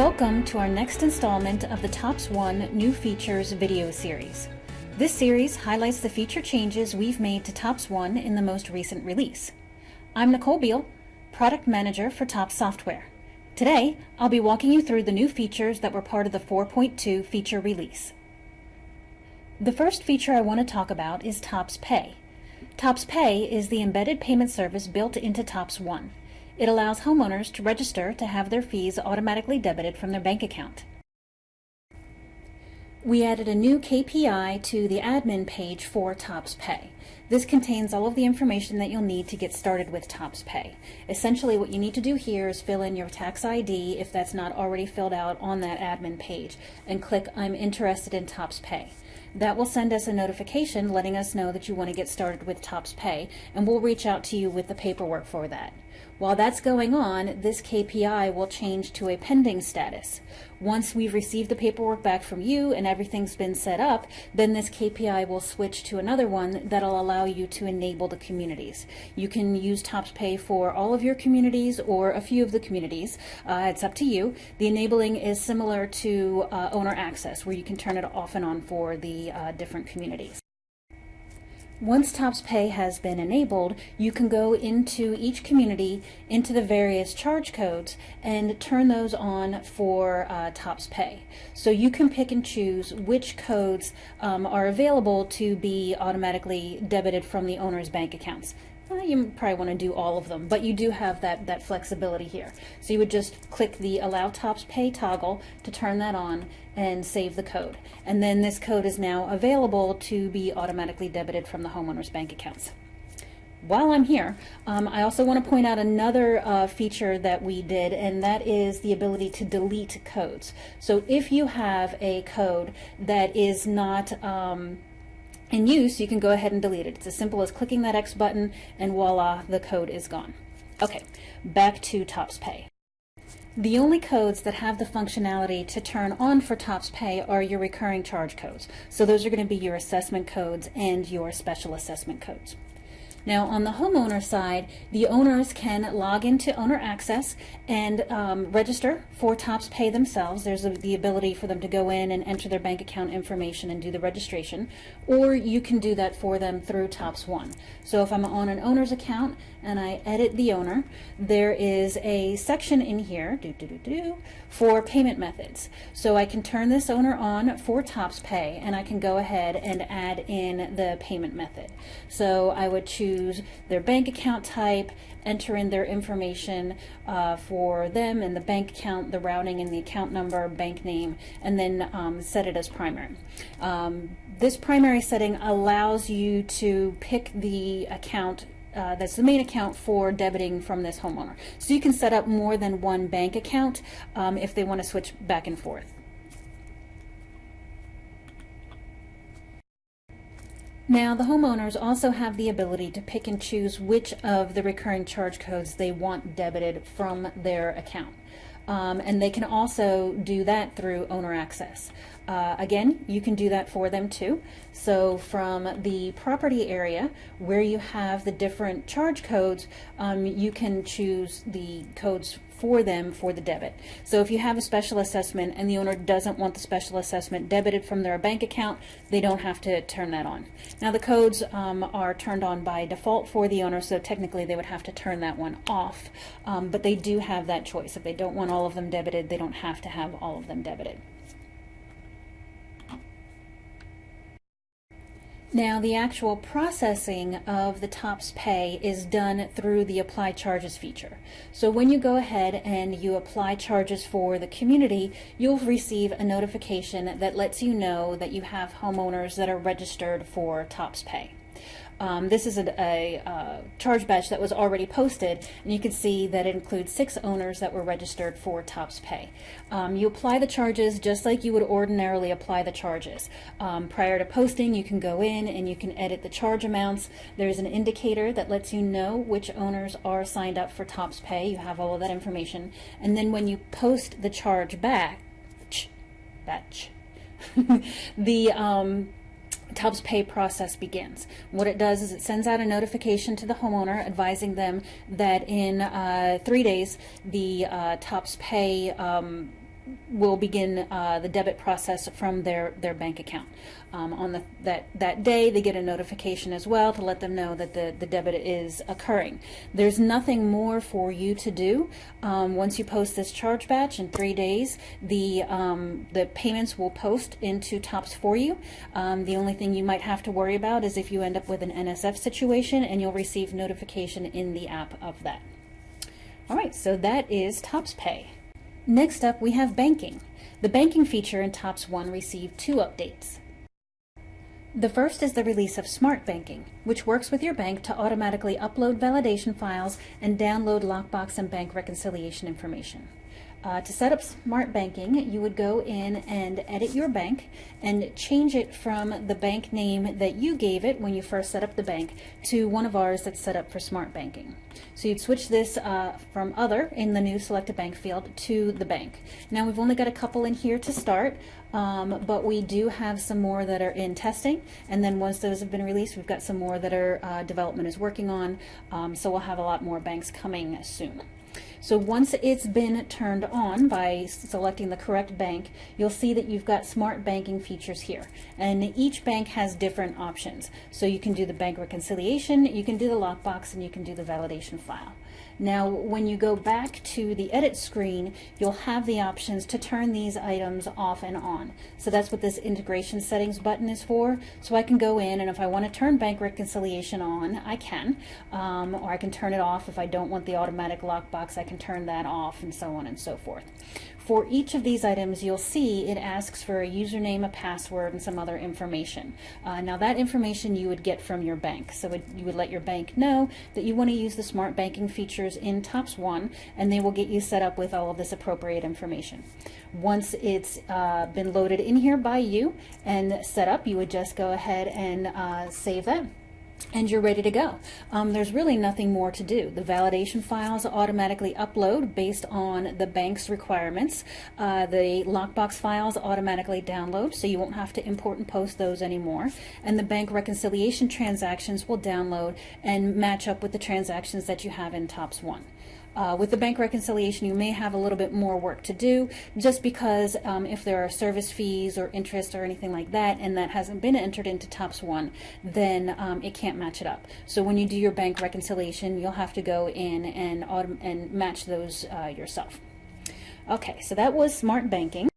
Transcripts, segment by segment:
Welcome to our next installment of the TOPS 1 New Features video series. This series highlights the feature changes we've made to TOPS 1 in the most recent release. I'm Nicole Beal, Product Manager for TOPS Software. Today, I'll be walking you through the new features that were part of the 4.2 feature release. The first feature I want to talk about is TOPS Pay. TOPS Pay is the embedded payment service built into TOPS 1. It allows homeowners to register to have their fees automatically debited from their bank account. We added a new KPI to the admin page for TOPS Pay. This contains all of the information that you'll need to get started with TOPS Pay. Essentially, what you need to do here is fill in your tax ID if that's not already filled out on that admin page, and click I'm interested in TOPS Pay. That will send us a notification letting us know that you want to get started with TOPS Pay, and we'll reach out to you with the paperwork for that. While that's going on, this KPI will change to a pending status. Once we've received the paperwork back from you and everything's been set up, then this KPI will switch to another one that'll allow you to enable the communities. You can use TOPS Pay for all of your communities or a few of the communities. It's up to you. The enabling is similar to owner access, where you can turn it off and on for the different communities. Once TOPS Pay has been enabled, you can go into each community, into the various charge codes, and turn those on for TOPS Pay. So you can pick and choose which codes are available to be automatically debited from the owner's bank accounts. You probably want to do all of them, but you do have that flexibility here. So you would just click the Allow TOPS Pay toggle to turn that on and save the code. And then this code is now available to be automatically debited from the homeowner's bank accounts. While I'm here, I also want to point out another feature that we did, and that is the ability to delete codes. So if you have a code that is not in use, you can go ahead and delete it. It's as simple as clicking that X button and voila, the code is gone. Okay, back to TOPS Pay. The only codes that have the functionality to turn on for TOPS Pay are your recurring charge codes. So those are going to be your assessment codes and your special assessment codes. Now on the homeowner side, the owners can log into Owner Access and register for TOPS Pay themselves. There's the ability for them to go in and enter their bank account information and do the registration, or you can do that for them through TOPS 1. So if I'm on an owner's account and I edit the owner, there is a section in here for payment methods. So I can turn this owner on for TOPS Pay, and I can go ahead and add in the payment method. So I would choose their bank account type, enter in their information for them and the bank account, the routing and the account number, bank name, and then set it as primary. This primary setting allows you to pick the account that's the main account for debiting from this homeowner. So you can set up more than one bank account if they want to switch back and forth. Now, the homeowners also have the ability to pick and choose which of the recurring charge codes they want debited from their account. And they can also do that through Owner Access. Again, you can do that for them too. So from the property area where you have the different charge codes, you can choose the codes for them for the debit. So if you have a special assessment and the owner doesn't want the special assessment debited from their bank account, they don't have to turn that on. Now the codes are turned on by default for the owner, so technically they would have to turn that one off, but they do have that choice. If they don't want all of them debited, they don't have to have all of them debited. Now, the actual processing of the TOPS Pay is done through the Apply Charges feature. So when you go ahead and you apply charges for the community, you'll receive a notification that lets you know that you have homeowners that are registered for TOPS Pay. This is a charge batch that was already posted, and you can see that it includes 6 owners that were registered for TOPS Pay. You apply the charges just like you would ordinarily apply the charges. Prior to posting, you can go in and you can edit the charge amounts. There's an indicator that lets you know which owners are signed up for TOPS Pay. You have all of that information. And then when you post the charge batch, the TOPS Pay process begins. What it does is it sends out a notification to the homeowner advising them that in 3 days the TOPS Pay will begin the debit process from their bank account. On that day, they get a notification as well to let them know that the debit is occurring. There's nothing more for you to do. Once you post this charge batch in 3 days, the payments will post into TOPS for you. The only thing you might have to worry about is if you end up with an NSF situation, and you'll receive notification in the app of that. All right, so that is TOPS Pay. Next up, we have banking. The banking feature in TOPS 1 received 2 updates. The first is the release of Smart Banking, which works with your bank to automatically upload validation files and download lockbox and bank reconciliation information. To set up Smart Banking, you would go in and edit your bank and change it from the bank name that you gave it when you first set up the bank to one of ours that's set up for Smart Banking. So you'd switch this from Other in the new Select a Bank field to the bank. Now we've only got a couple in here to start, but we do have some more that are in testing, and then once those have been released, we've got some more that our development is working on, so we'll have a lot more banks coming soon. So once it's been turned on by selecting the correct bank, you'll see that you've got Smart Banking features here. And each bank has different options. So you can do the bank reconciliation, you can do the lockbox, and you can do the validation file. Now, when you go back to the edit screen, you'll have the options to turn these items off and on. So that's what this integration settings button is for. So I can go in, and if I want to turn bank reconciliation on, I can, or I can turn it off. If I don't want the automatic lockbox, I can turn that off, and so on and so forth. For each of these items, you'll see it asks for a username, a password, and some other information. Now that information you would get from your bank. So you would let your bank know that you want to use the Smart Banking features in TOPS 1, and they will get you set up with all of this appropriate information. Once it's been loaded in here by you and set up, you would just go ahead and save that, and you're ready to go. There's really nothing more to do. The validation files automatically upload based on the bank's requirements. The lockbox files automatically download, so you won't have to import and post those anymore. And the bank reconciliation transactions will download and match up with the transactions that you have in TOPS 1. With the bank reconciliation, you may have a little bit more work to do, just because if there are service fees or interest or anything like that, and that hasn't been entered into TOPS 1, then it can't match it up. So when you do your bank reconciliation, you'll have to go in and match those yourself. Okay, so that was Smart Banking.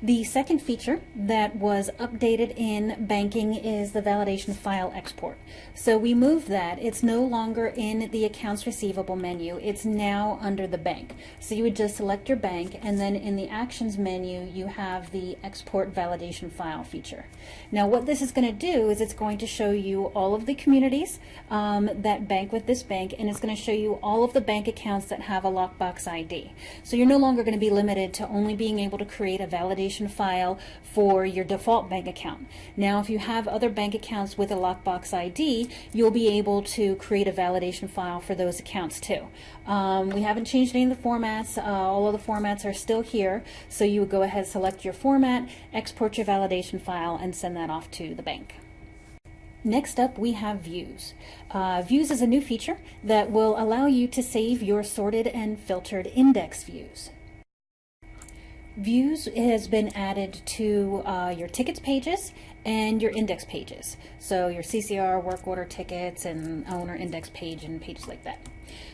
The second feature that was updated in banking is the validation file export. So we moved that. It's no longer in the accounts receivable menu. It's now under the bank. So you would just select your bank, and then in the actions menu you have the export validation file feature. Now what this is going to do is it's going to show you all of the communities that bank with this bank, and it's going to show you all of the bank accounts that have a lockbox ID. So you're no longer going to be limited to only being able to create a validation file for your default bank account. Now if you have other bank accounts with a lockbox ID, you'll be able to create a validation file for those accounts too. We haven't changed any of the formats. All of the formats are still here, so you would go ahead, select your format, export your validation file, and send that off to the bank. Next up, we have Views. Views is a new feature that will allow you to save your sorted and filtered index views. Views has been added to your tickets pages and your index pages. So your CC&R, work order tickets, and owner index page and pages like that.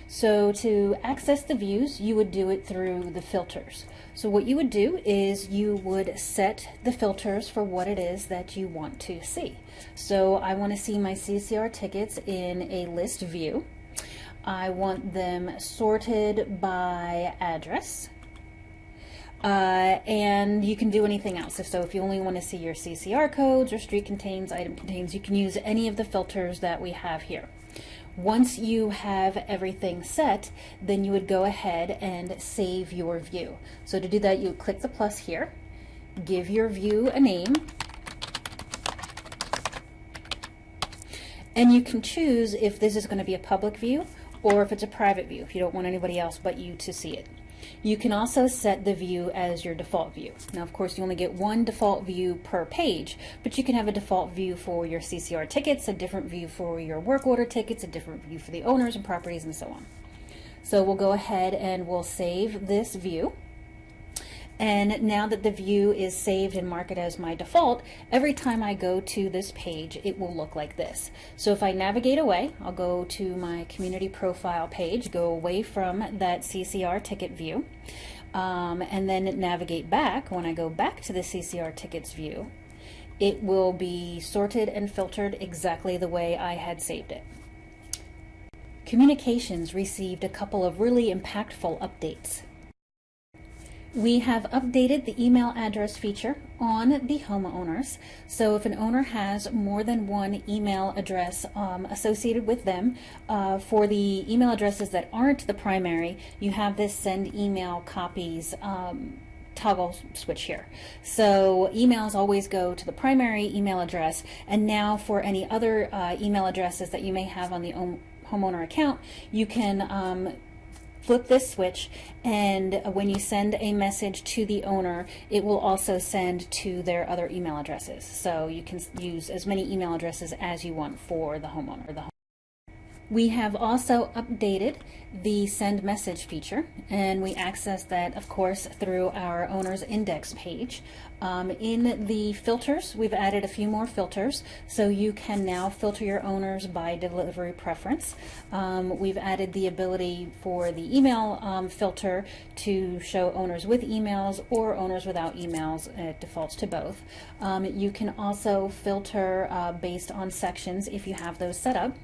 So to access the views, you would do it through the filters. So what you would do is you would set the filters for what it is that you want to see. So I want to see my CC&R tickets in a list view. I want them sorted by address. And you can do anything else. So if you only want to see your CC&R codes or street contains, item contains, you can use any of the filters that we have here. Once you have everything set, then you would go ahead and save your view. So to do that, you click the plus here, give your view a name, and you can choose if this is going to be a public view or if it's a private view, if you don't want anybody else but you to see it. You can also set the view as your default view. Now, of course, you only get one default view per page, but you can have a default view for your CC&R tickets, a different view for your work order tickets, a different view for the owners and properties, and so on. So we'll go ahead and we'll save this view. And now that the view is saved and marked as my default, every time I go to this page, it will look like this. So if I navigate away, I'll go to my community profile page, go away from that CC&R ticket view, and then navigate back. When I go back to the CC&R tickets view, it will be sorted and filtered exactly the way I had saved it. Communications received a couple of really impactful updates. We have updated the email address feature on the homeowners. So if an owner has more than one email address associated with them, for the email addresses that aren't the primary, you have this send email copies toggle switch here. So emails always go to the primary email address, and now for any other email addresses that you may have on the homeowner account, you can flip this switch, and when you send a message to the owner, it will also send to their other email addresses. So you can use as many email addresses as you want for the homeowner. We have also updated the send message feature, and we access that, of course, through our owner's index page. In the filters, we've added a few more filters, so you can now filter your owners by delivery preference. We've added the ability for the email filter to show owners with emails or owners without emails. It defaults to both. You can also filter based on sections if you have those set up.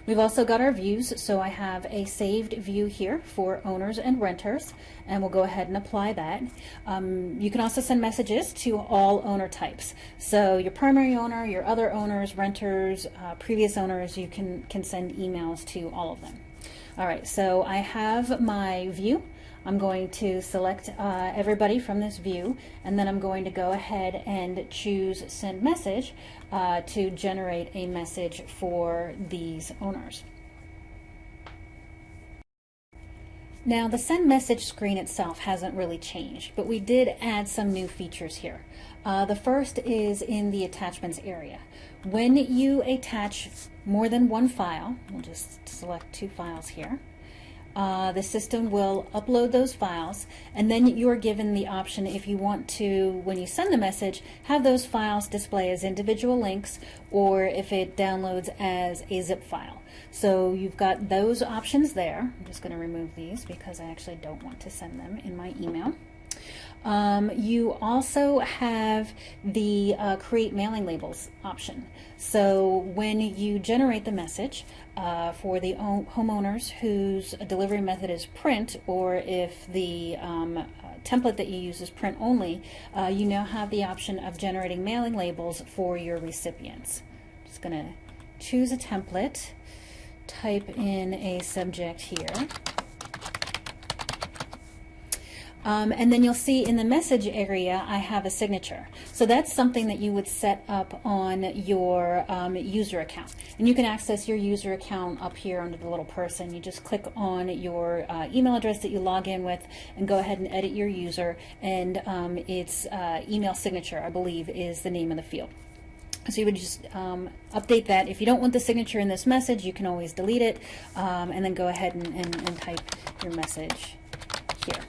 We've also got our views, so I have a saved view here for owners and renters, and we'll go ahead and apply that. You can also send messages to all owner types. So your primary owner, your other owners, renters, previous owners, you can send emails to all of them. All right, so I have my view. I'm going to select everybody from this view, and then I'm going to go ahead and choose send message to generate a message for these owners. Now the send message screen itself hasn't really changed, but we did add some new features here. The first is in the attachments area. When you attach more than one file, we'll just select 2 files here. The system will upload those files, and then you're given the option, if you want to, when you send the message, have those files display as individual links, or if it downloads as a zip file. So you've got those options there. I'm just going to remove these because I actually don't want to send them in my email. You also have the create mailing labels option. So when you generate the message for the homeowners whose delivery method is print, or if the template that you use is print only, you now have the option of generating mailing labels for your recipients. Just going to choose a template, type in a subject here. And then you'll see in the message area I have a signature. So that's something that you would set up on your user account. And you can access your user account up here under the little person. You just click on your email address that you log in with and go ahead and edit your user, and it's email signature, I believe, is the name of the field. So you would just update that. If you don't want the signature in this message, you can always delete it, and then go ahead and type your message here.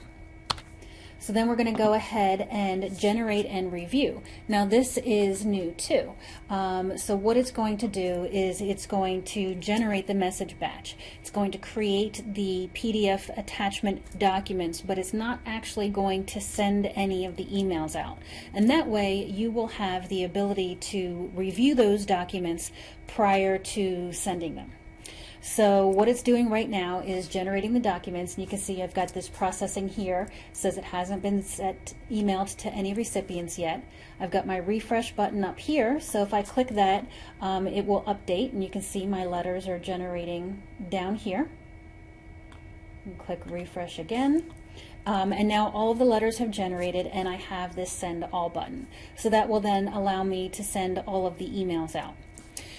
So then we're going to go ahead and generate and review. Now this is new too. So what it's going to do is it's going to generate the message batch. It's going to create the PDF attachment documents, but it's not actually going to send any of the emails out. And that way you will have the ability to review those documents prior to sending them. So what it's doing right now is generating the documents, and you can see I've got this processing here. It says it hasn't been emailed to any recipients yet. I've got my refresh button up here, so if I click that, it will update, and you can see my letters are generating down here. And click refresh again. And now all of the letters have generated, and I have this send all button. So that will then allow me to send all of the emails out.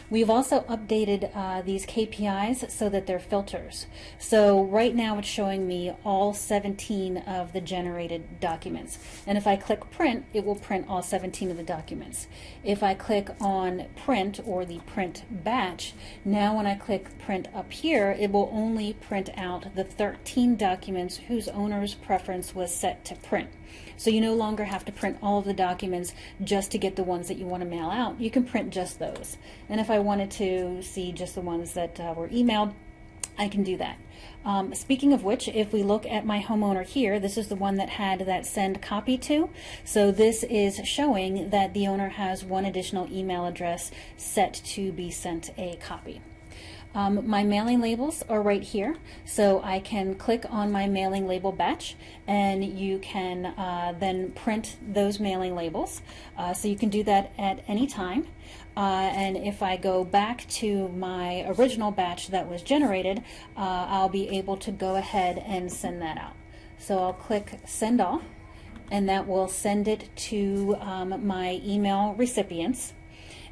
We've also updated these KPIs so that they're filters. So right now it's showing me all 17 of the generated documents. And if I click print, it will print all 17 of the documents. If I click on print or the print batch, now when I click print up here, it will only print out the 13 documents whose owner's preference was set to print. So you no longer have to print all of the documents just to get the ones that you want to mail out. You can print just those. And if I wanted to see just the ones that were emailed, I can do that. Speaking of which, if we look at my homeowner here, this is the one that had that send copy to. So this is showing that the owner has one additional email address set to be sent a copy. My mailing labels are right here, so I can click on my mailing label batch, and you can then print those mailing labels. So you can do that at any time. And if I go back to my original batch that was generated, I'll be able to go ahead and send that out. So I'll click Send All, and that will send it to my email recipients.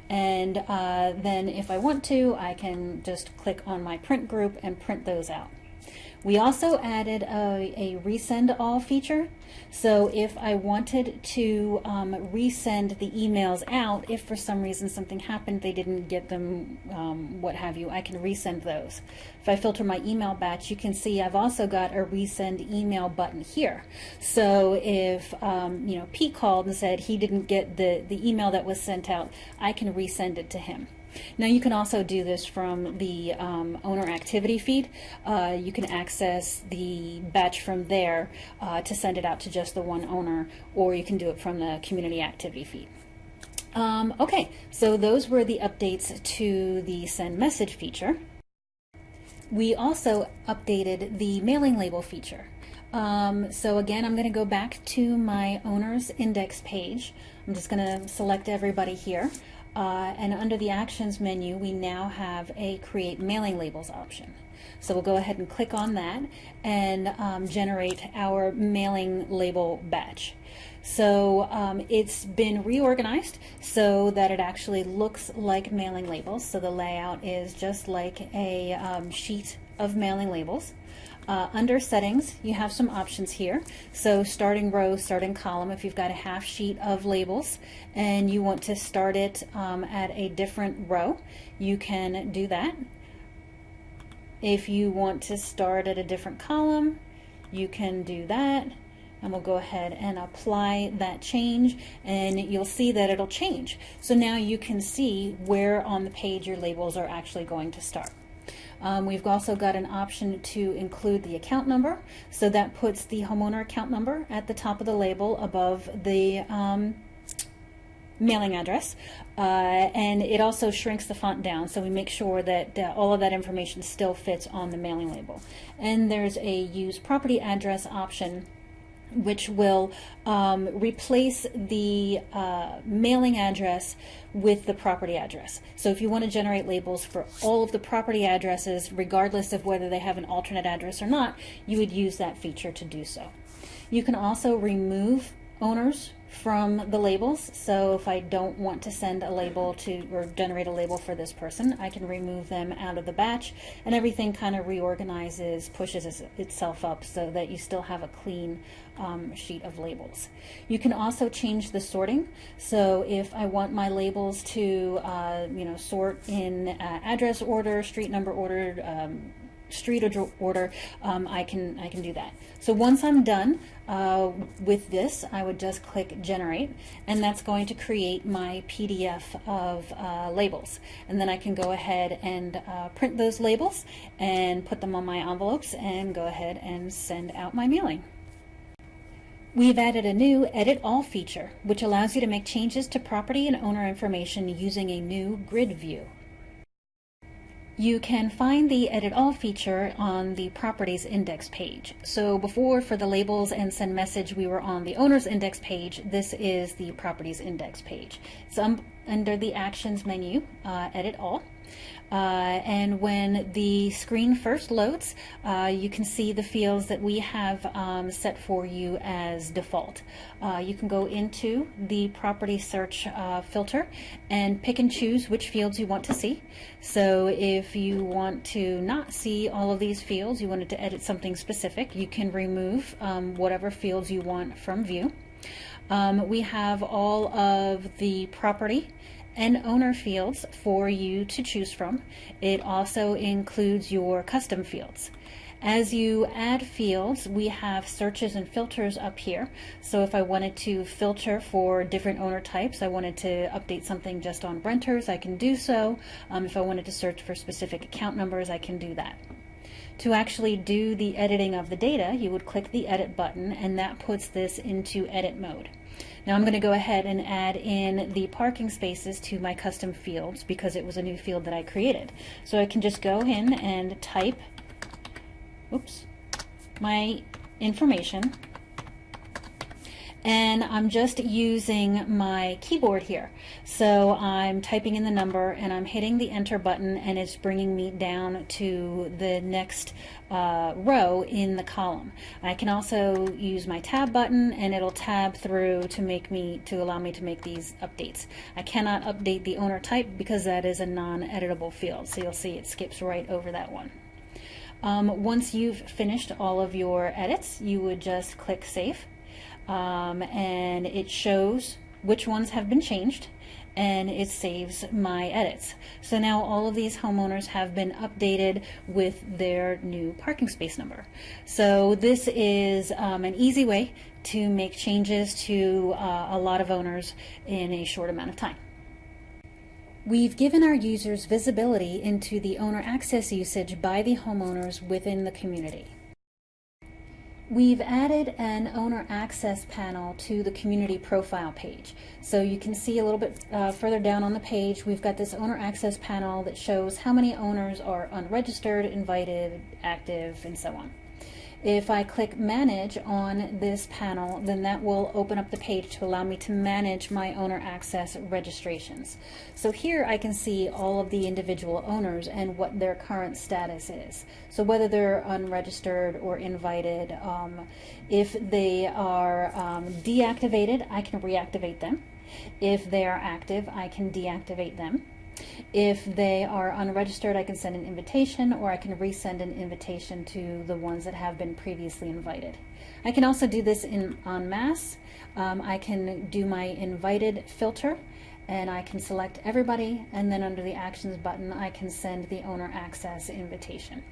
And then if I want to, I can just click on my print group and print those out. We also added a resend all feature. So if I wanted to resend the emails out, if for some reason something happened, they didn't get them, what have you, I can resend those. If I filter my email batch, you can see I've also got a resend email button here. So if Pete called and said he didn't get the email that was sent out, I can resend it to him. Now you can also do this from the owner activity feed. You can access the batch from there to send it out to just the one owner, or you can do it from the community activity feed. Okay, so those were the updates to the send message feature. We also updated the mailing label feature. So again, I'm going to go back to my owner's index page. I'm just going to select everybody here. And under the Actions menu, we now have a Create Mailing Labels option. So we'll go ahead and click on that and generate our mailing label batch. So it's been reorganized so that it actually looks like mailing labels. So the layout is just like a sheet of mailing labels. Under settings, you have some options here. So starting row, starting column, if you've got a half sheet of labels and you want to start it at a different row, you can do that. If you want to start at a different column, you can do that. And we'll go ahead and apply that change, and you'll see that it'll change. So now you can see where on the page your labels are actually going to start. We've also got an option to include the account number, so that puts the homeowner account number at the top of the label above the mailing address, and it also shrinks the font down, so we make sure that all of that information still fits on the mailing label. And there's a use property address option, which will replace the mailing address with the property address. So if you want to generate labels for all of the property addresses, regardless of whether they have an alternate address or not, you would use that feature to do so. You can also remove owners from the labels. So if I don't want to send a label to or generate a label for this person, I can remove them out of the batch, and everything kind of reorganizes, pushes itself up so that you still have a clean sheet of labels. You can also change the sorting. So if I want my labels to sort in address order, street number order, street order, I can do that. So once I'm done with this, I would just click generate, and that's going to create my PDF of labels, and then I can go ahead and print those labels and put them on my envelopes and go ahead and send out my mailing. We've added a new Edit All feature, which allows you to make changes to property and owner information using a new grid view. You can find the Edit All feature on the Properties Index page. So before, for the labels and send message, we were on the Owner's Index page. This is the Properties Index page. So under the Actions menu, Edit All. And when the screen first loads, you can see the fields that we have set for you as default. You can go into the property search filter and pick and choose which fields you want to see. So if you want to not see all of these fields, you wanted to edit something specific, you can remove whatever fields you want from view. We have all of the property and owner fields for you to choose from. It also includes your custom fields. As you add fields, we have searches and filters up here. So if I wanted to filter for different owner types, I wanted to update something just on renters, I can do so. If I wanted to search for specific account numbers, I can do that. To actually do the editing of the data, you would click the edit button, and that puts this into edit mode. Now I'm going to go ahead and add in the parking spaces to my custom fields because it was a new field that I created. So I can just go in and type my information, and I'm just using my keyboard here. So I'm typing in the number and I'm hitting the enter button, and it's bringing me down to the next row in the column. I can also use my tab button, and it'll tab through to allow me to make these updates. I cannot update the owner type because that is a non-editable field, so you'll see it skips right over that one. Once you've finished all of your edits, you would just click save, and it shows which ones have been changed, and it saves my edits. So now all of these homeowners have been updated with their new parking space number. So this is an easy way to make changes to a lot of owners in a short amount of time. We've given our users visibility into the owner access usage by the homeowners within the community. We've added an owner access panel to the community profile page. So you can see a little bit further down on the page, we've got this owner access panel that shows how many owners are unregistered, invited, active, and so on. If I click manage on this panel, then that will open up the page to allow me to manage my owner access registrations. So here I can see all of the individual owners and what their current status is. So whether they're unregistered or invited, if they are deactivated, I can reactivate them. If they are active, I can deactivate them. If they are unregistered, I can send an invitation, or I can resend an invitation to the ones that have been previously invited. I can also do this en masse. I can do my invited filter, and I can select everybody, and then under the actions button I can send the owner access invitation.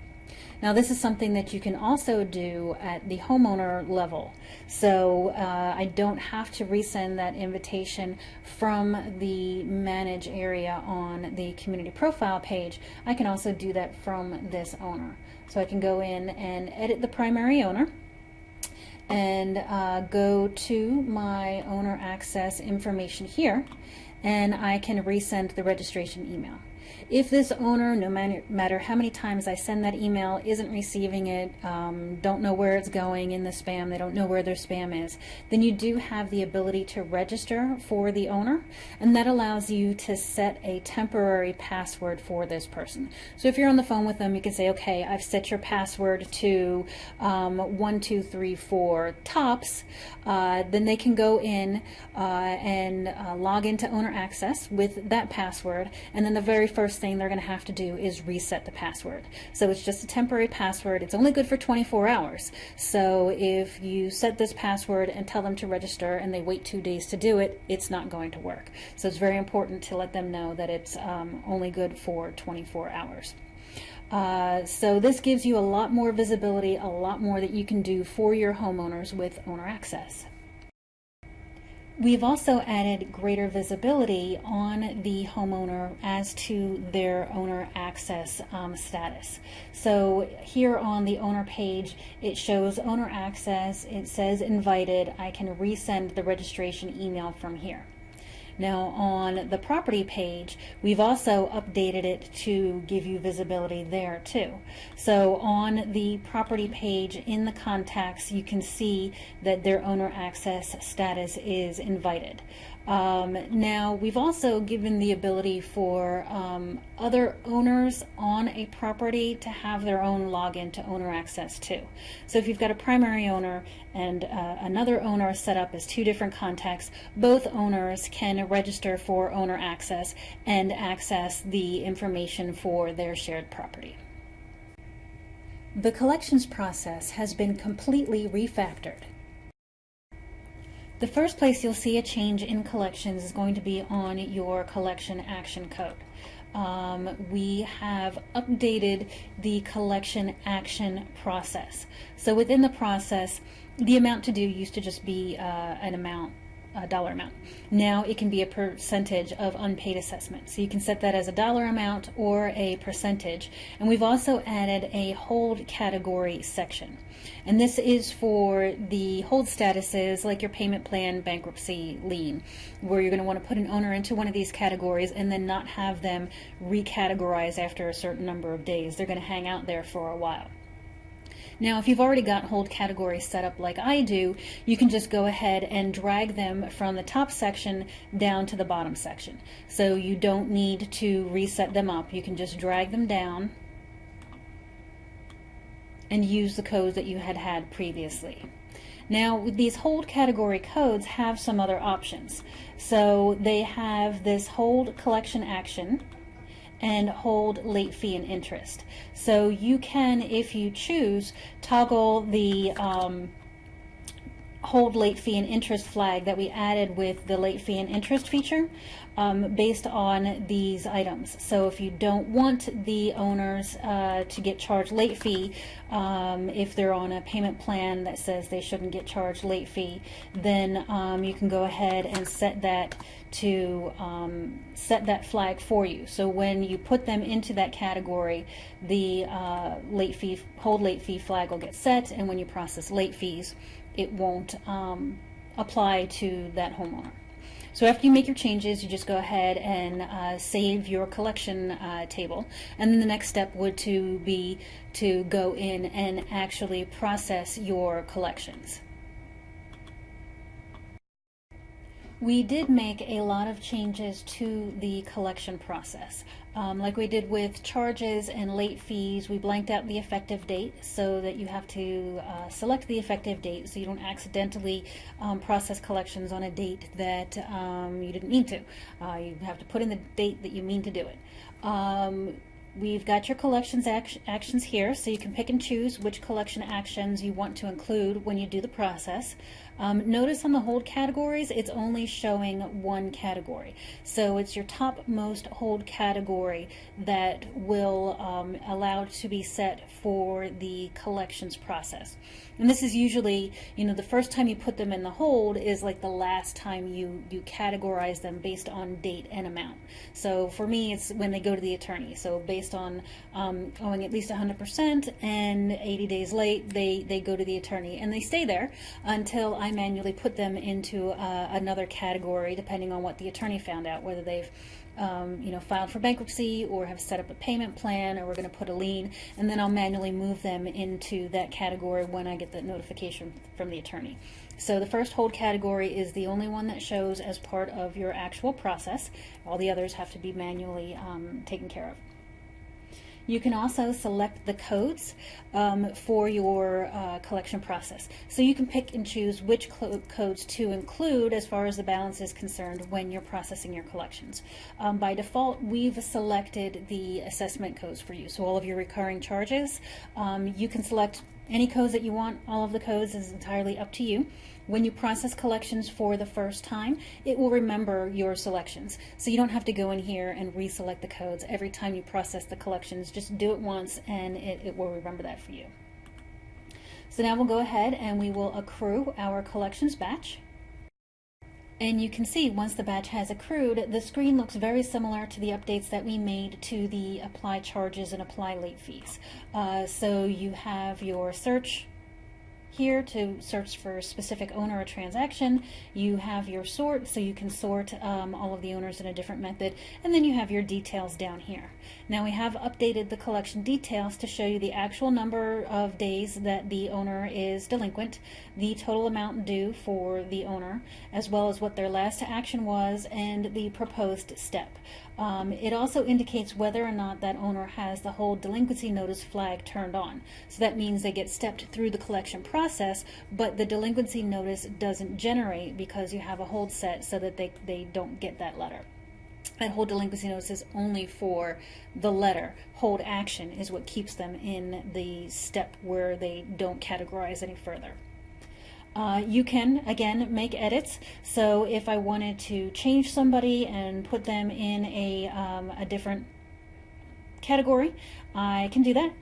Now this is something that you can also do at the homeowner level. So I don't have to resend that invitation from the manage area on the community profile page. I can also do that from this owner. So I can go in and edit the primary owner and go to my owner access information here, and I can resend the registration email. If this owner, no matter how many times I send that email, isn't receiving it, don't know where it's going in the spam, they don't know where their spam is, then you do have the ability to register for the owner, and that allows you to set a temporary password for this person. So if you're on the phone with them, you can say, okay, I've set your password to 1234 tops. Then they can go in and log into owner access with that password, and then the very first thing they're going to have to do is reset the password. So it's just a temporary password. It's only good for 24 hours. So if you set this password and tell them to register and they wait 2 days to do it, it's not going to work. So it's very important to let them know that it's only good for 24 hours. So this gives you a lot more visibility, a lot more that you can do for your homeowners with owner access. We've also added greater visibility on the homeowner as to their owner access status. So here on the owner page, it shows owner access, it says invited. I can resend the registration email from here. Now on the property page, we've also updated it to give you visibility there too. So on the property page in the contacts, you can see that their owner access status is invited. Now we've also given the ability for other owners on a property to have their own login to owner access too. So if you've got a primary owner and another owner set up as two different contacts, both owners can register for owner access and access the information for their shared property. The collections process has been completely refactored. The first place you'll see a change in collections is going to be on your collection action code. we have updated the collection action process. So within the process, the amount to do used to just be an amount, a dollar amount. Now it can be a percentage of unpaid assessment. So you can set that as a dollar amount or a percentage. And we've also added a hold category section. And this is for the hold statuses like your payment plan, bankruptcy, lien, where you're going to want to put an owner into one of these categories and then not have them recategorize after a certain number of days. They're going to hang out there for a while. Now, if you've already got hold categories set up like I do, you can just go ahead and drag them from the top section down to the bottom section. So you don't need to reset them up. You can just drag them down and use the codes that you had previously. Now, these hold category codes have some other options. So they have this hold collection action and hold late fee and interest. So you can, if you choose, toggle the hold late fee and interest flag that we added with the late fee and interest feature based on these items. So if you don't want the owners to get charged late fee, if they're on a payment plan that says they shouldn't get charged late fee, then you can go ahead and set that to set that flag for you. So when you put them into that category, the hold late fee flag will get set, and when you process late fees, it won't apply to that homeowner. So after you make your changes, you just go ahead and save your collection table, and then the next step would be to go in and actually process your collections. We did make a lot of changes to the collection process. Like we did with charges and late fees, we blanked out the effective date so that you have to select the effective date so you don't accidentally process collections on a date that you didn't mean to. You have to put in the date that you mean to do it. We've got your collections actions here, so you can pick and choose which collection actions you want to include when you do the process. Notice on the hold categories, it's only showing one category. So it's your topmost hold category that will allow to be set for the collections process. And this is usually, the first time you put them in the hold is like the last time you categorize them based on date and amount. So for me, it's when they go to the attorney. So based on owing at least 100% and 80 days late, they go to the attorney and they stay there until I manually put them into another category, depending on what the attorney found out, whether they've filed for bankruptcy or have set up a payment plan, or we're going to put a lien, and then I'll manually move them into that category when I get the notification from the attorney. So the first hold category is the only one that shows as part of your actual process. All the others have to be manually taken care of. You can also select the codes for your collection process. So you can pick and choose which codes to include as far as the balance is concerned when you're processing your collections. By default, we've selected the assessment codes for you. So all of your recurring charges, you can select any codes that you want. All of the codes is entirely up to you. When you process collections for the first time, it will remember your selections. So you don't have to go in here and reselect the codes every time you process the collections. Just do it once and it will remember that for you. So now we'll go ahead and we will accrue our collections batch. And you can see once the batch has accrued, the screen looks very similar to the updates that we made to the apply charges and apply late fees. So you have your search here to search for a specific owner or transaction. You have your sort, so you can sort all of the owners in a different method, and then you have your details down here. Now we have updated the collection details to show you the actual number of days that the owner is delinquent, the total amount due for the owner, as well as what their last action was and the proposed step. It also indicates whether or not that owner has the hold delinquency notice flag turned on. So that means they get stepped through the collection process, but the delinquency notice doesn't generate because you have a hold set so that they don't get that letter. That hold delinquency notice is only for the letter. Hold action is what keeps them in the step where they don't categorize any further. You can, again, make edits. So if I wanted to change somebody and put them in a different category, I can do that.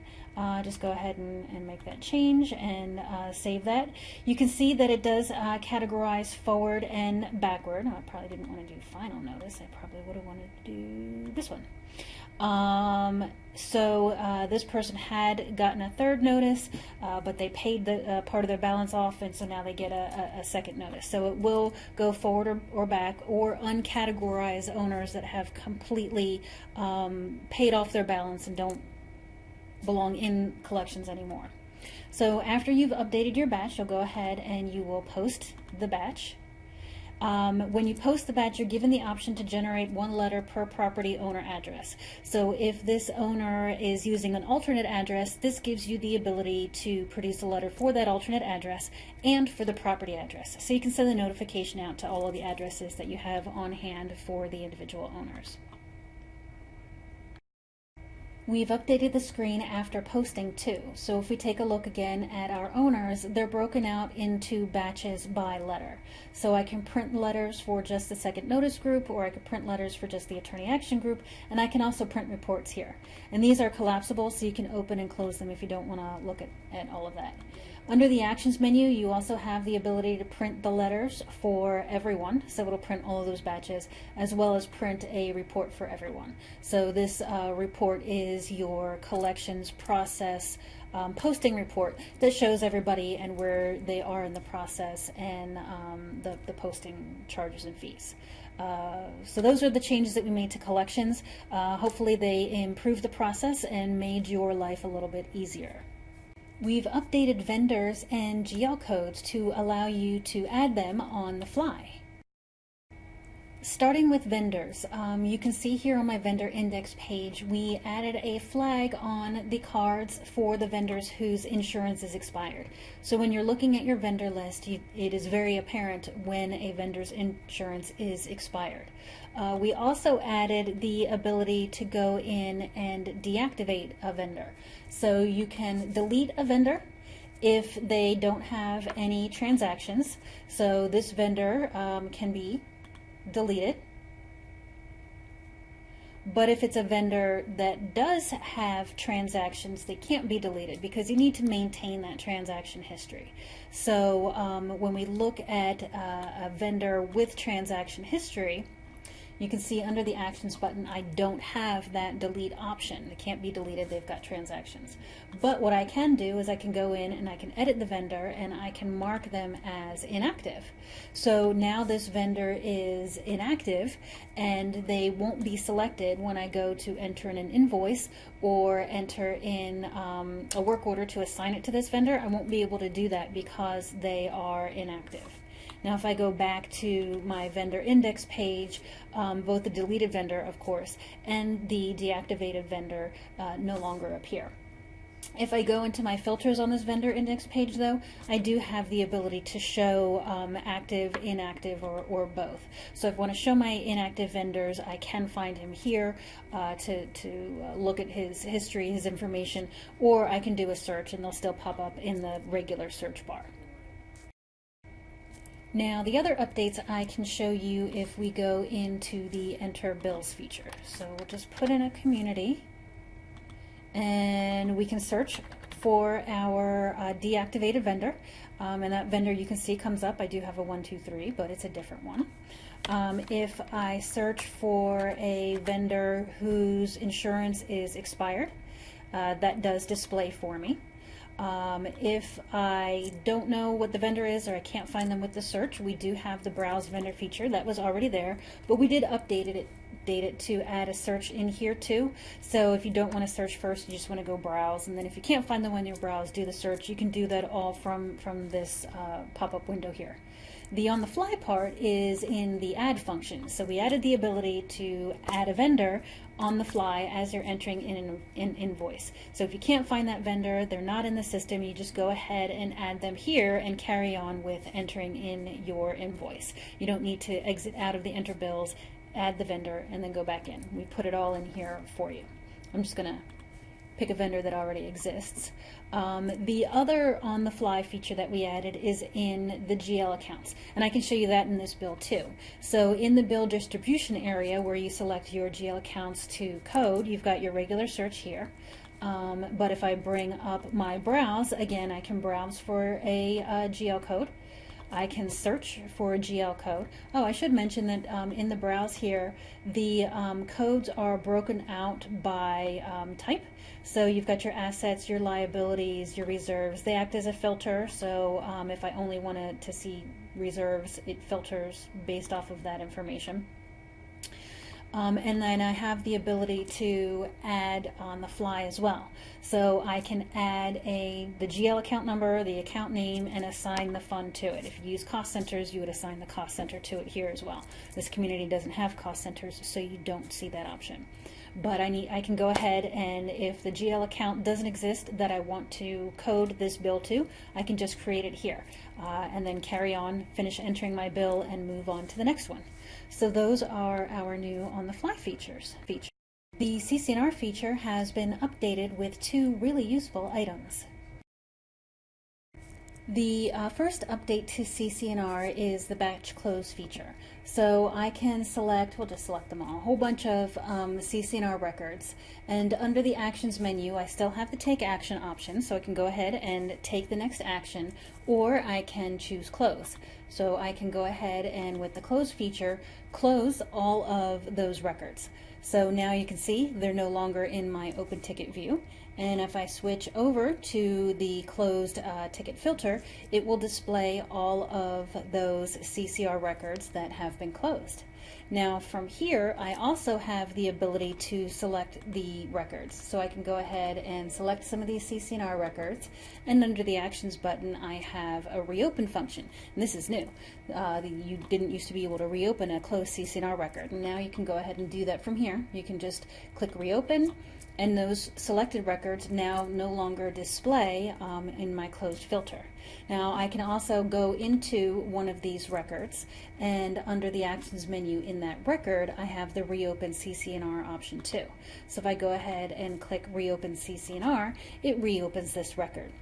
Just go ahead and make that change and save that. You can see that it does categorize forward and backward. I probably didn't want to do final notice. I probably would have wanted to do this one. This person had gotten a third notice, but they paid the part of their balance off, and so now they get a second notice. So it will go forward or back, or uncategorize owners that have completely paid off their balance and don't belong in collections anymore. So after you've updated your batch, you'll go ahead and you will post the batch. When you post the batch, you're given the option to generate one letter per property owner address. So if this owner is using an alternate address, this gives you the ability to produce a letter for that alternate address and for the property address. So you can send the notification out to all of the addresses that you have on hand for the individual owners. We've updated the screen after posting too. So if we take a look again at our owners, they're broken out into batches by letter. So I can print letters for just the second notice group, or I could print letters for just the attorney action group, and I can also print reports here. And these are collapsible, so you can open and close them if you don't want to look at all of that. Under the Actions menu, you also have the ability to print the letters for everyone, so it'll print all of those batches, as well as print a report for everyone. So this report is your collections process posting report that shows everybody and where they are in the process, and the posting charges and fees. So those are the changes that we made to collections. Hopefully they improved the process and made your life a little bit easier. We've updated vendors and GL codes to allow you to add them on the fly. Starting with vendors, you can see here on my vendor index page, we added a flag on the cards for the vendors whose insurance is expired. So when you're looking at your vendor list, it is very apparent when a vendor's insurance is expired. We also added the ability to go in and deactivate a vendor. So you can delete a vendor if they don't have any transactions. So this vendor can be deleted. But if it's a vendor that does have transactions, they can't be deleted because you need to maintain that transaction history. So when we look at a vendor with transaction history, you can see under the Actions button, I don't have that delete option. They can't be deleted, they've got transactions. But what I can do is I can go in and I can edit the vendor and I can mark them as inactive. So now this vendor is inactive and they won't be selected when I go to enter in an invoice or enter in a work order to assign it to this vendor. I won't be able to do that because they are inactive. Now if I go back to my vendor index page, both the deleted vendor, of course, and the deactivated vendor no longer appear. If I go into my filters on this vendor index page though, I do have the ability to show active, inactive, or both. So if I want to show my inactive vendors, I can find him here to look at his history, his information, or I can do a search and they'll still pop up in the regular search bar. Now the other updates I can show you if we go into the Enter Bills feature. So we'll just put in a community and we can search for our deactivated vendor. And that vendor you can see comes up. I do have a 123, but it's a different one. If I search for a vendor whose insurance is expired, that does display for me. If I don't know what the vendor is or I can't find them with the search, we do have the Browse Vendor feature. That was already there, but we did update it to add a search in here too. So if you don't want to search first, you just want to go browse, and then if you can't find the one you browse, do the search. You can do that all from this pop-up window here. The on the fly part is in the add function. So we added the ability to add a vendor on the fly as you're entering in an invoice. So if you can't find that vendor, they're not in the system, you just go ahead and add them here and carry on with entering in your invoice. You don't need to exit out of the Enter Bills, add the vendor, and then go back in. We put it all in here for you. I'm just going to pick a vendor that already exists. The other on-the-fly feature that we added is in the GL accounts, and I can show you that in this bill too. So in the bill distribution area where you select your GL accounts to code, you've got your regular search here. But if I bring up my browse, again, I can browse for a GL code. I can search for a GL code. Oh, I should mention that in the browse here, the codes are broken out by type. So you've got your assets, your liabilities, your reserves. They act as a filter, so if I only wanted to see reserves, it filters based off of that information. And then I have the ability to add on the fly as well. So I can add the GL account number, the account name, and assign the fund to it. If you use cost centers, you would assign the cost center to it here as well. This community doesn't have cost centers, so you don't see that option. But I can go ahead, and if the GL account doesn't exist that I want to code this bill to, I can just create it here and then carry on, finish entering my bill, and move on to the next one. So those are our new on-the-fly features. The CC&R feature has been updated with 2 really useful items. The first update to CC&R is the batch close feature. So I can select, we'll just select them all, a whole bunch of CC&R records. And under the actions menu, I still have the take action option, so I can go ahead and take the next action, or I can choose close. So I can go ahead and with the close feature, close all of those records. So now you can see they're no longer in my open ticket view. And if I switch over to the closed ticket filter, it will display all of those CC&R records that have been closed. Now from here, I also have the ability to select the records. So I can go ahead and select some of these CC&R records, and under the actions button, I have a reopen function. And this is new. You didn't used to be able to reopen a closed CC&R record. And now you can go ahead and do that from here. You can just click reopen, and those selected records now no longer display in my closed filter. Now I can also go into one of these records, and under the actions menu in that record I have the reopen CC&R option too. So if I go ahead and click reopen CC&R, it reopens this record.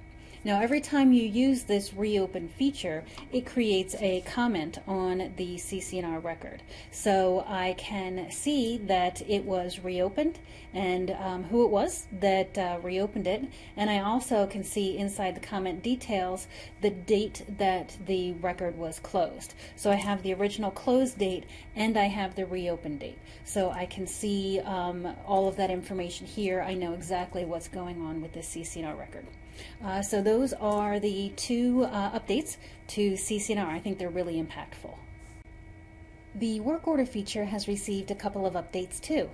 Now every time you use this reopen feature, it creates a comment on the CC&R record. So I can see that it was reopened and who it was that reopened it, and I also can see inside the comment details the date that the record was closed. So I have the original close date and I have the reopen date. So I can see all of that information here. I know exactly what's going on with this CC&R record. So those are the 2 updates to CC&R. I think they're really impactful. The work order feature has received a couple of updates too.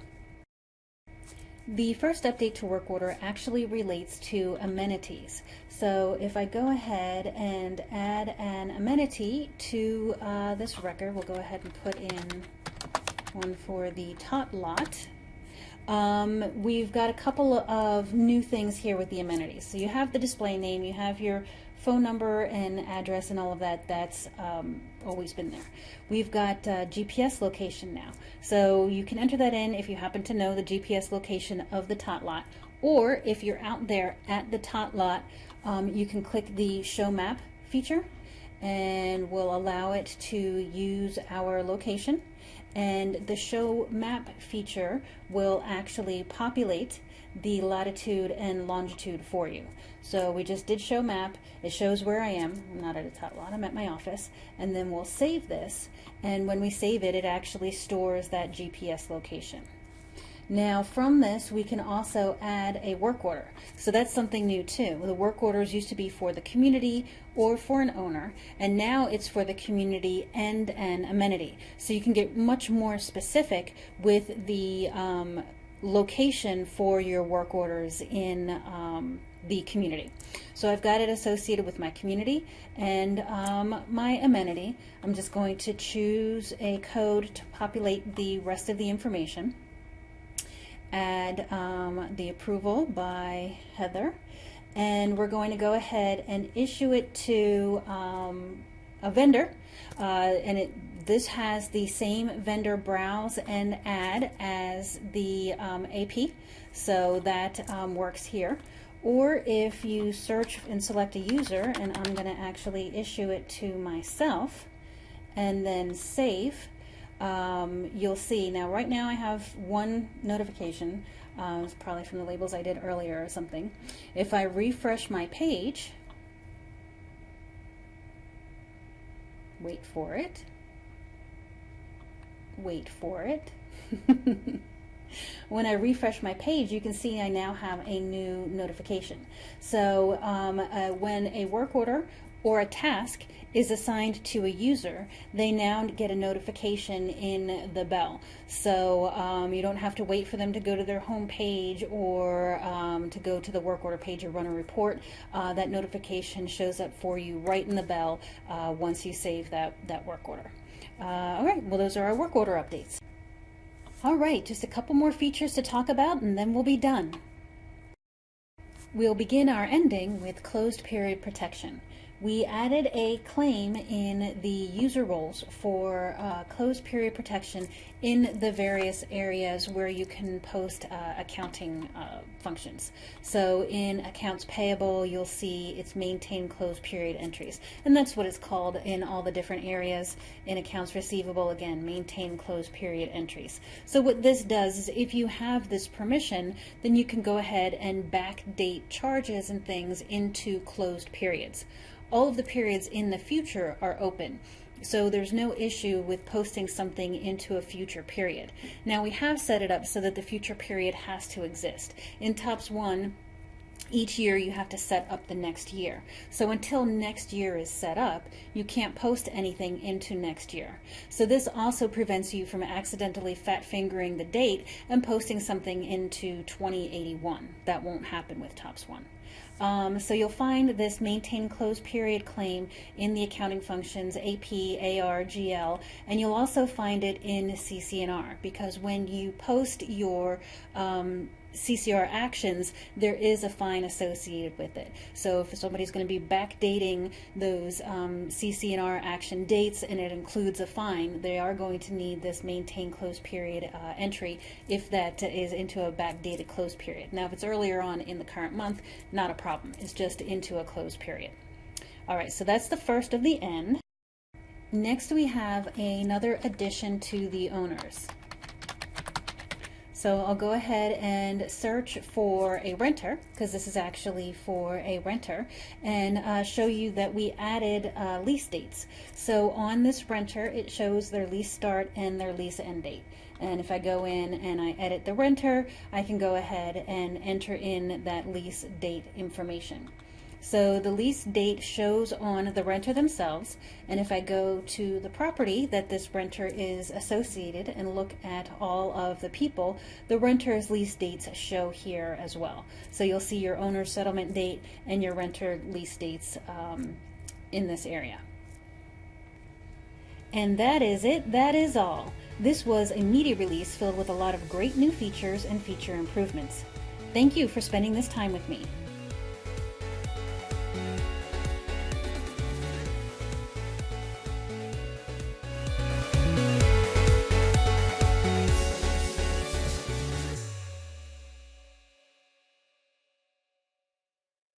The first update to work order actually relates to amenities. So if I go ahead and add an amenity to this record, we'll go ahead and put in one for the tot lot. We've got a couple of new things here with the amenities. So you have the display name, you have your phone number and address and all of that. That's always been there. We've got GPS location now. So you can enter that in if you happen to know the GPS location of the tot lot, or if you're out there at the tot lot, you can click the show map feature and we'll allow it to use our location. And the show map feature will actually populate the latitude and longitude for you. So we just did show map. It shows where I am. I'm not at a tot lot, I'm at my office. And then we'll save this. And when we save it, it actually stores that GPS location. Now from this we can also add a work order. So that's something new too. The work orders used to be for the community or for an owner, and now it's for the community and an amenity. So you can get much more specific with the location for your work orders in the community. So I've got it associated with my community and my amenity. I'm just going to choose a code to populate the rest of the information. Add the approval by Heather, and we're going to go ahead and issue it to a vendor, and This has the same vendor browse and add as the AP, so that works here. Or if you search and select a user, and I'm going to actually issue it to myself and then save, you'll see now right now I have one notification. It's probably from the labels I did earlier or something. If I refresh my page, wait for it, when I refresh my page, you can see I now have a new notification. So when a work order or a task is assigned to a user, they now get a notification in the bell. So you don't have to wait for them to go to their home page or to go to the work order page or run a report. That notification shows up for you right in the bell once you save that work order. All right, well, those are our work order updates. All right, just a couple more features to talk about and then we'll be done. We'll begin our ending with closed period protection. We added a claim in the user roles for closed period protection in the various areas where you can post accounting functions. So in accounts payable, you'll see it's maintain closed period entries. And that's what it's called in all the different areas. In accounts receivable, again, maintain closed period entries. So what this does is if you have this permission, then you can go ahead and backdate charges and things into closed periods. All of the periods in the future are open, so there's no issue with posting something into a future period. Now we have set it up so that the future period has to exist. In TOPS 1, each year you have to set up the next year. So until next year is set up, you can't post anything into next year. So this also prevents you from accidentally fat fingering the date and posting something into 2081. That won't happen with TOPS 1. So you'll find this maintain closed period claim in the accounting functions AP, AR, GL, and you'll also find it in CC&R, because when you post your CC&R actions, there is a fine associated with it. So if somebody's going to be backdating those CC&R action dates and it includes a fine, they are going to need this maintain closed period entry if that is into a backdated closed period. Now if it's earlier on in the current month, not a problem. It's just into a closed period. All right, so that's the first of the N. Next we have another addition to the owners. So I'll go ahead and search for a renter, because this is actually for a renter, and show you that we added lease dates. So on this renter, it shows their lease start and their lease end date. And if I go in and I edit the renter, I can go ahead and enter in that lease date information. So the lease date shows on the renter themselves, and if I go to the property that this renter is associated and look at all of the people, the renter's lease dates show here as well. So you'll see your owner's settlement date and your renter lease dates in this area. And that is it. That is all. This was a media release filled with a lot of great new features and feature improvements. Thank you for spending this time with me.